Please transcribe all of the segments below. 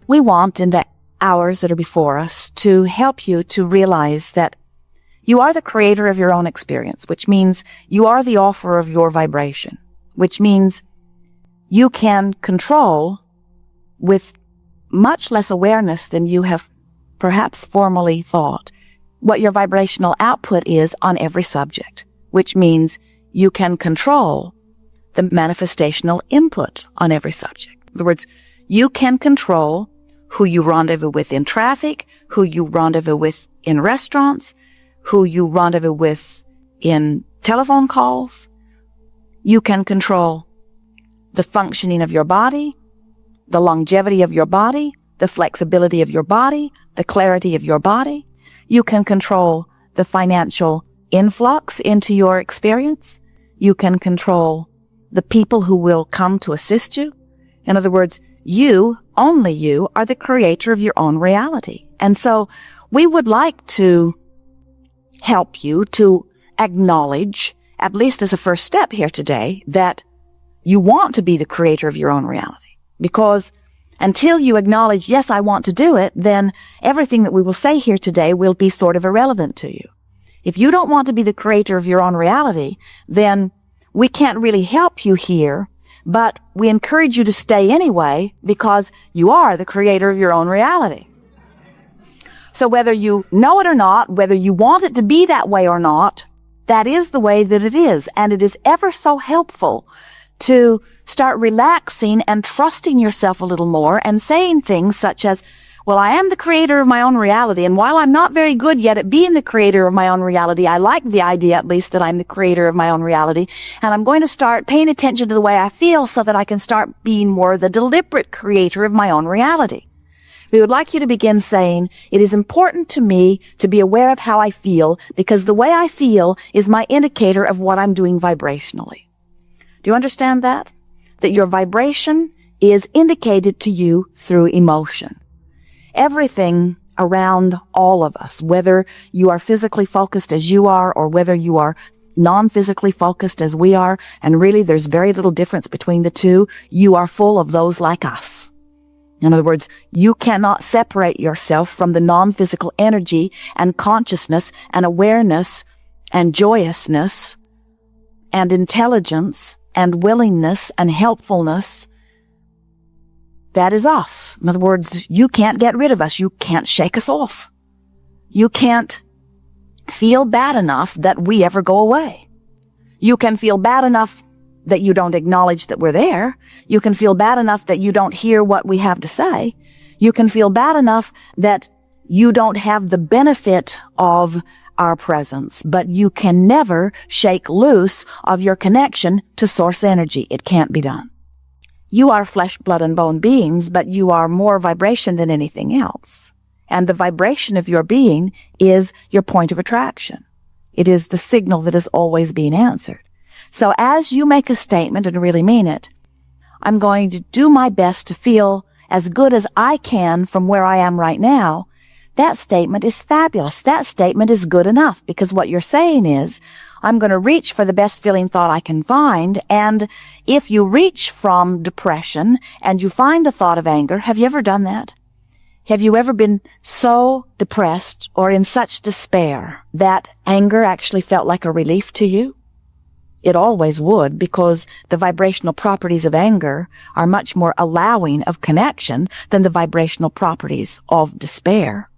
We want, in the hours that are before us, to help you to realize that you are the creator of your own experience, which means you are the author of your vibration, which means you can control with much less awareness than you have perhaps formerly thought what your vibrational output is on every subject, which means you can control the manifestational input on every subject. In other words, you can control who you rendezvous with in traffic, who you rendezvous with in restaurants, who you rendezvous with in telephone calls. You can control the functioning of your body, the longevity of your body, the flexibility of your body, the clarity of your body. You can control the financial influx into your experience. You can control the people who will come to assist you. In other words, you, only you, are the creator of your own reality. And so we would like to help you to acknowledge, at least as a first step here today, that you want to be the creator of your own reality. Because until you acknowledge, yes, I want to do it, then everything that we will say here today will be sort of irrelevant to you. If you don't want to be the creator of your own reality, then we can't really help you here, but we encourage you to stay anyway because you are the creator of your own reality. So whether you know it or not, whether you want it to be that way or not, that is the way that it is. And it is ever so helpful to start relaxing and trusting yourself a little more and saying things such as, well, I am the creator of my own reality, and while I'm not very good yet at being the creator of my own reality, I like the idea at least that I'm the creator of my own reality, and I'm going to start paying attention to the way I feel so that I can start being more the deliberate creator of my own reality. We would like you to begin saying, it is important to me to be aware of how I feel because the way I feel is my indicator of what I'm doing vibrationally. Do you understand that? That your vibration is indicated to you through emotion. Everything around all of us, whether you are physically focused as you are or whether you are non-physically focused as we are, and really there's very little difference between the two, you are full of those like us. In other words, you cannot separate yourself from the non-physical energy and consciousness and awareness and joyousness and intelligence and willingness and helpfulness. That is us. In other words, you can't get rid of us. You can't shake us off. You can't feel bad enough that we ever go away. You can feel bad enough that you don't acknowledge that we're there. You can feel bad enough that you don't hear what we have to say. You can feel bad enough that you don't have the benefit of our presence, but you can never shake loose of your connection to source energy. It can't be done. You are flesh, blood, and bone beings, but you are more vibration than anything else. And the vibration of your being is your point of attraction. It is the signal that is always being answered. So as you make a statement and really mean it, I'm going to do my best to feel as good as I can from where I am right now. That statement is fabulous. That statement is good enough because what you're saying is, I'm going to reach for the best feeling thought I can find. And if you reach from depression and you find a thought of anger, have you ever done that? Have you ever been so depressed or in such despair that anger actually felt like a relief to you? It always would, because the vibrational properties of anger are much more allowing of connection than the vibrational properties of despair.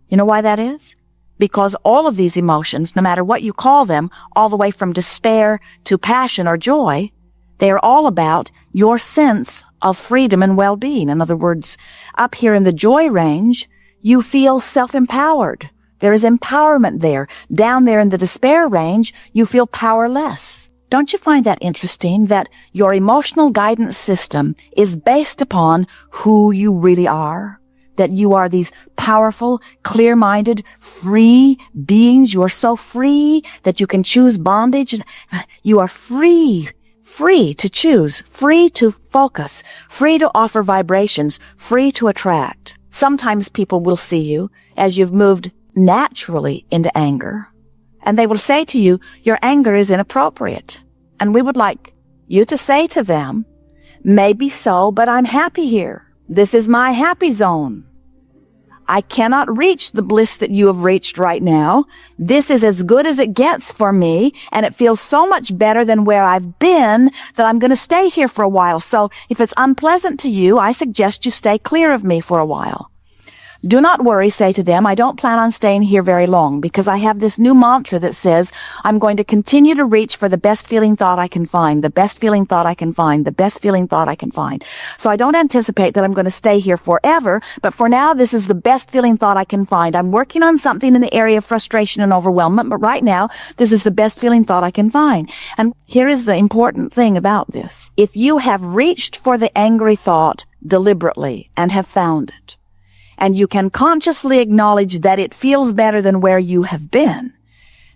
You know why that is? Because all of these emotions, no matter what you call them, all the way from despair to passion or joy, they are all about your sense of freedom and well-being. In other words, up here in the joy range, you feel self-empowered. There is empowerment there. Down there in the despair range, you feel powerless. Don't you find that interesting, that your emotional guidance system is based upon who you really are? That you are these powerful, clear-minded, free beings. You are so free that you can choose bondage. You are free to choose, free to focus, free to offer vibrations, free to attract. Sometimes people will see you as you've moved naturally into anger, and they will say to you, your anger is inappropriate. And we would like you to say to them, maybe so, but I'm happy here. This is my happy zone. I cannot reach the bliss that you have reached right now. This is as good as it gets for me, and it feels so much better than where I've been that I'm going to stay here for a while. So if it's unpleasant to you, I suggest you stay clear of me for a while. Do not worry, say to them, I don't plan on staying here very long because I have this new mantra that says I'm going to continue to reach for the best feeling thought I can find, the best feeling thought I can find, the best feeling thought I can find. So I don't anticipate that I'm going to stay here forever, but for now, this is the best feeling thought I can find. I'm working on something in the area of frustration and overwhelmment, but right now, this is the best feeling thought I can find. And here is the important thing about this. If you have reached for the angry thought deliberately and have found it, and you can consciously acknowledge that it feels better than where you have been,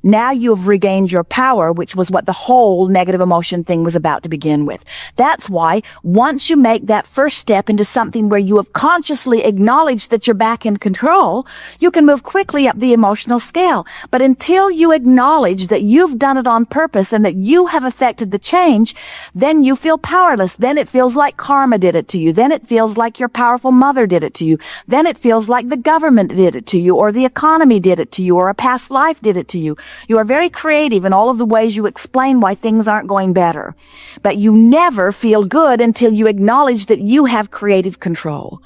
now you have regained your power, which was what the whole negative emotion thing was about to begin with. That's why once you make that first step into something where you have consciously acknowledged that you're back in control, you can move quickly up the emotional scale. But until you acknowledge that you've done it on purpose and that you have affected the change, then you feel powerless. Then it feels like karma did it to you. Then it feels like your powerful mother did it to you. Then it feels like the government did it to you, or the economy did it to you, or a past life did it to you. You are very creative in all of the ways you explain why things aren't going better. But you never feel good until you acknowledge that you have creative control.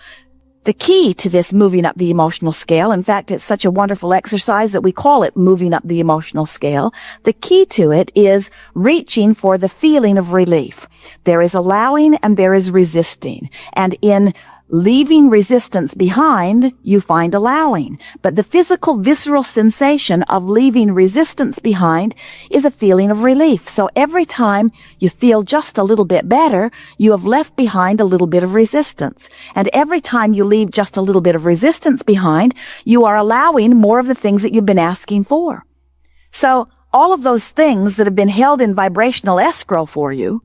The key to this moving up the emotional scale, in fact, it's such a wonderful exercise that we call it moving up the emotional scale. The key to it is reaching for the feeling of relief. There is allowing and there is resisting. And in leaving resistance behind, you find allowing. But the physical, visceral sensation of leaving resistance behind is a feeling of relief. So every time you feel just a little bit better, you have left behind a little bit of resistance. And every time you leave just a little bit of resistance behind, you are allowing more of the things that you've been asking for. So all of those things that have been held in vibrational escrow for you,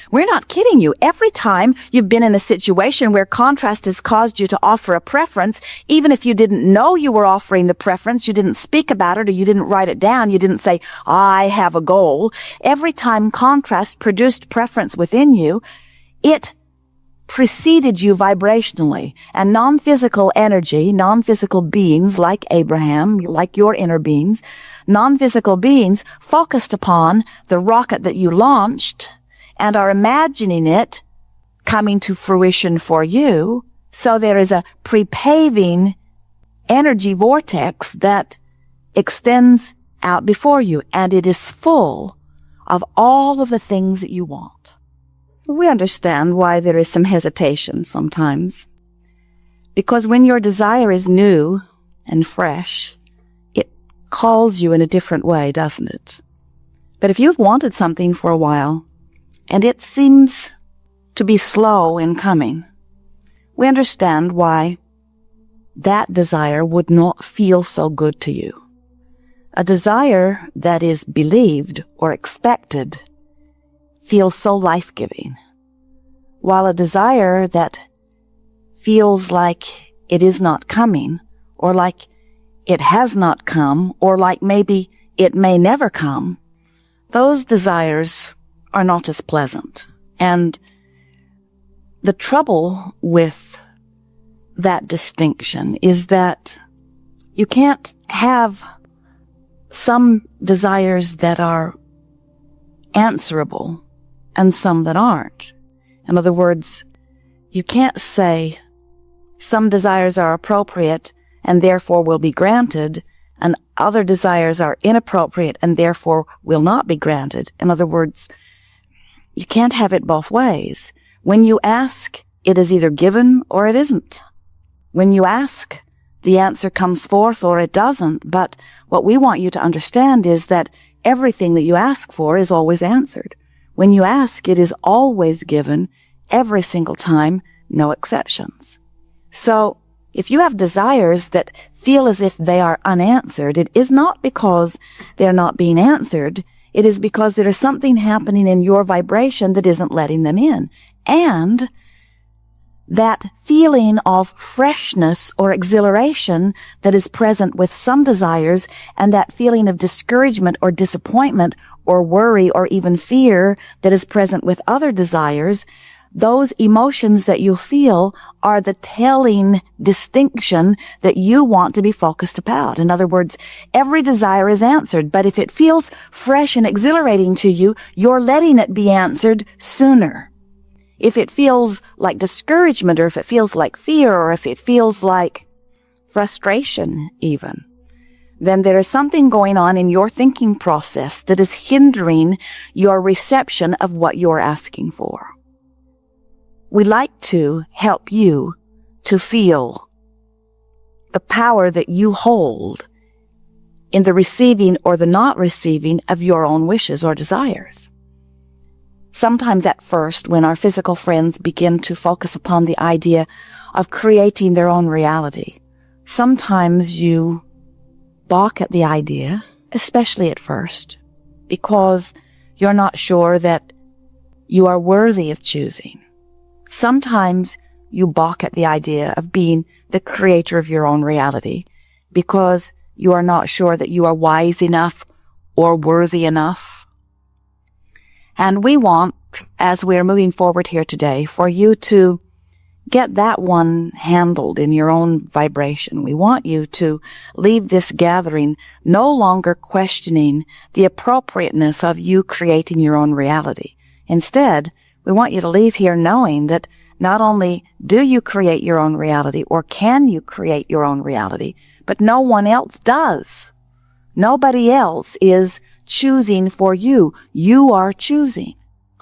we're not kidding you. Every time you've been in a situation where contrast has caused you to offer a preference, even if you didn't know you were offering the preference, you didn't speak about it, or you didn't write it down, you didn't say, I have a goal. Every time contrast produced preference within you, it preceded you vibrationally. And non-physical energy, non-physical beings like Abraham, like your inner beings, non-physical beings focused upon the rocket that you launched and are imagining it coming to fruition for you. So there is a pre-paving energy vortex that extends out before you, and it is full of all of the things that you want. We understand why there is some hesitation sometimes, because when your desire is new and fresh, it calls you in a different way, doesn't it? But if you've wanted something for a while, and it seems to be slow in coming, we understand why that desire would not feel so good to you. A desire that is believed or expected feels so life-giving, while a desire that feels like it is not coming, or like it has not come, or like maybe it may never come, those desires are not as pleasant. And the trouble with that distinction is that you can't have some desires that are answerable and some that aren't. In other words, you can't say some desires are appropriate and therefore will be granted, and other desires are inappropriate and therefore will not be granted. In other words, you can't have it both ways. When you ask, it is either given or it isn't. When you ask, the answer comes forth or it doesn't. But what we want you to understand is that everything that you ask for is always answered. When you ask, it is always given, every single time, no exceptions. So, if you have desires that feel as if they are unanswered, it is not because they're not being answered. It is because there is something happening in your vibration that isn't letting them in. And that feeling of freshness or exhilaration that is present with some desires, and that feeling of discouragement or disappointment or worry or even fear that is present with other desires, those emotions that you feel are the telling distinction that you want to be focused about. In other words, every desire is answered, but if it feels fresh and exhilarating to you, you're letting it be answered sooner. If it feels like discouragement, or if it feels like fear, or if it feels like frustration even, then there is something going on in your thinking process that is hindering your reception of what you're asking for. We like to help you to feel the power that you hold in the receiving or the not receiving of your own wishes or desires. Sometimes at first, when our physical friends begin to focus upon the idea of creating their own reality, sometimes you balk at the idea, especially at first, because you're not sure that you are worthy of choosing. Sometimes you balk at the idea of being the creator of your own reality because you are not sure that you are wise enough or worthy enough. And we want, as we're moving forward here today, for you to get that one handled in your own vibration. We want you to leave this gathering no longer questioning the appropriateness of you creating your own reality. Instead, we want you to leave here knowing that not only do you create your own reality, or can you create your own reality, but no one else does. Nobody else is choosing for you. You are choosing.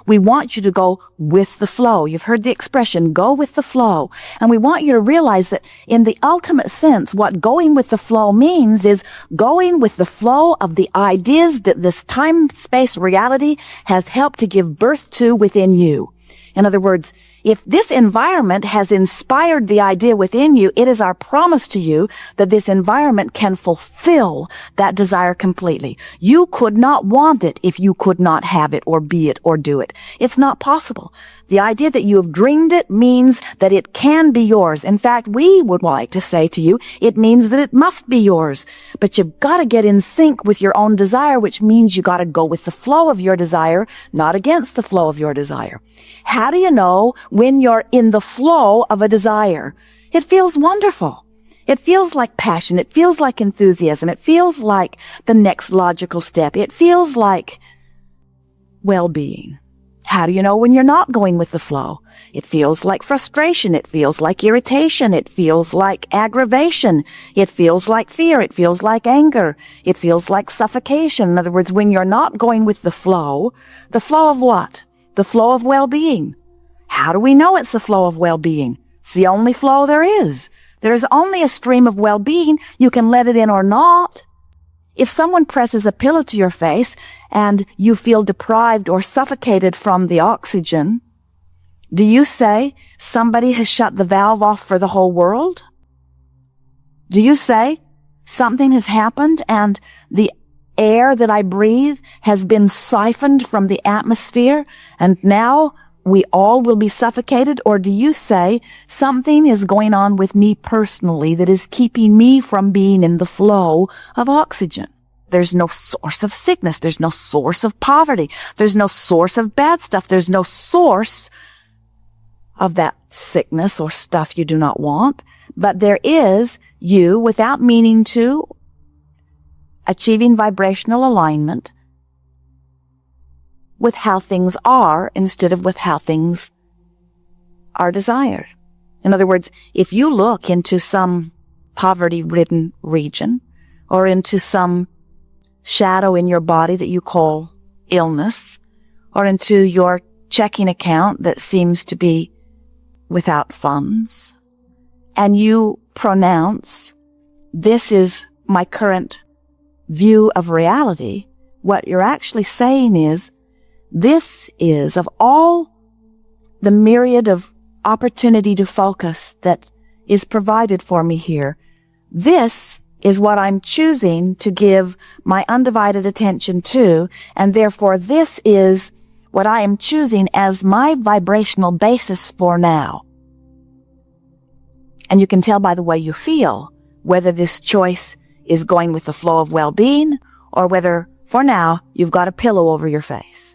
We want you to go with the flow. You've heard the expression, go with the flow. And we want you to realize that in the ultimate sense, what going with the flow means is going with the flow of the ideas that this time-space reality has helped to give birth to within you. In other words, if this environment has inspired the idea within you, it is our promise to you that this environment can fulfill that desire completely. You could not want it if you could not have it or be it or do it. It's not possible. The idea that you have dreamed it means that it can be yours. In fact, we would like to say to you, it means that it must be yours. But you've got to get in sync with your own desire, which means you got to go with the flow of your desire, not against the flow of your desire. How do you know when you're in the flow of a desire? It feels wonderful. It feels like passion. It feels like enthusiasm. It feels like the next logical step. It feels like well-being. How do you know when you're not going with the flow? It feels like frustration. It feels like irritation. It feels like aggravation. It feels like fear. It feels like anger. It feels like suffocation. In other words, when you're not going with the flow of what? The flow of well-being. How do we know it's the flow of well-being? It's the only flow there is. There's only a stream of well-being. You can let it in or not. If someone presses a pillow to your face and you feel deprived or suffocated from the oxygen, do you say somebody has shut the valve off for the whole world? Do you say something has happened and the air that I breathe has been siphoned from the atmosphere and now we all will be suffocated? Or do you say something is going on with me personally that is keeping me from being in the flow of oxygen? There's no source of sickness. There's no source of poverty. There's no source of bad stuff. There's no source of that sickness or stuff you do not want. But there is you, without meaning to, achieving vibrational alignment with how things are instead of with how things are desired. In other words, if you look into some poverty-ridden region or into some shadow in your body that you call illness, or into your checking account that seems to be without funds, and you pronounce, this is my current view of reality, what you're actually saying is, this is, of all the myriad of opportunity to focus that is provided for me here, this is what I'm choosing to give my undivided attention to, and therefore this is what I am choosing as my vibrational basis for now. And you can tell by the way you feel whether this choice is going with the flow of well-being or whether, for now, you've got a pillow over your face.